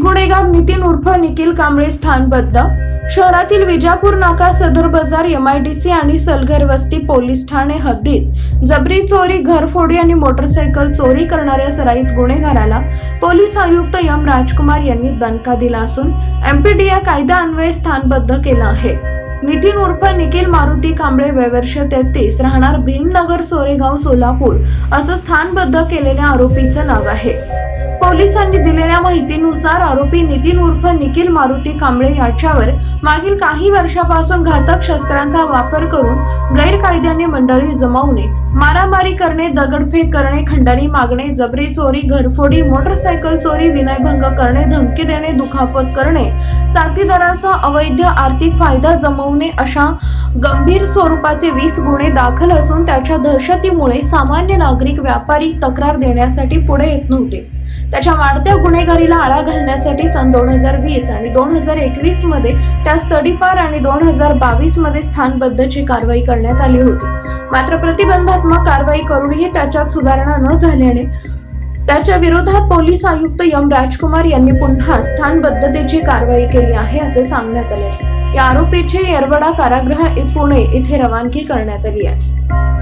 गुन्हेगार नितीन उर्फ निखिल कांबळे स्थानबद्ध। शहरातील विजापूर नाका, सदर बाजार, MIDC आणि सलगर वस्ती पोलीस ठाणे हद्दीत जबरी चोरी, घरफोडी आणि मोटरसायकल चोरी करणाऱ्या सराईत गुन्हेगाराला पोलीस आयुक्त एम राजकुमार यांनी दणका दिला असून MPDA कायदा अन्वये स्थानबद्ध केला आहे। नितीन उर्फ निखिल मारुती कांबळे, वय वर्ष 33, राहणार भीमनगर, सोरेगाव, सोलापूर असं स्थानबद्ध केलेल्या आरोपीचं नाव आहे। पोलिसांनी दिलेल्या माहितीनुसार आरोपी नितीन उर्फ निखिल मारुती कांबळे याच्यावर मागील काही वर्षापासून घातक शस्त्रांचा वापर करून गैरकायद्याने मंडळी जमवणे, मारामारी करणे, दगडफेक करणे, खंडणी मागणे, जबरी चोरी, घरफोडी, मोटरसायकल चोरी, विनयभंग करणे, धमकी देणे, दुखापत करणे, साथीदारांसह अवैध आर्थिक फायदा जमवणे अशा गंभीर स्वरूपाचे 20 गुन्हे दाखल असून त्याच्या दहशतीमुळे सामान्य नागरिक, व्यापारी तक्रार देण्यासाठी पुढे येत नव्हते। त्याच्या वाढत्या गुन्हेगारीला आळा घालण्यासाठी सन 2020 आणि 2021 मध्ये त्यास तडीपार आणि 2022 मध्ये स्थानबद्धची कारवाई करण्यात आली होती। मात्र प्रतिबंधात्मक कारवाई करूनही त्याच्यात सुधारणा न झाल्याने त्याच्या विरोधात पोलीस आयुक्त एम राजकुमार यांनी पुन्हा स्थानबद्धतेची कारवाई केली आहे असे सांगण्यात आले। या आरोपीची येरवडा कारागृह पुणे येथे रवानगी करण्यात आली आहे।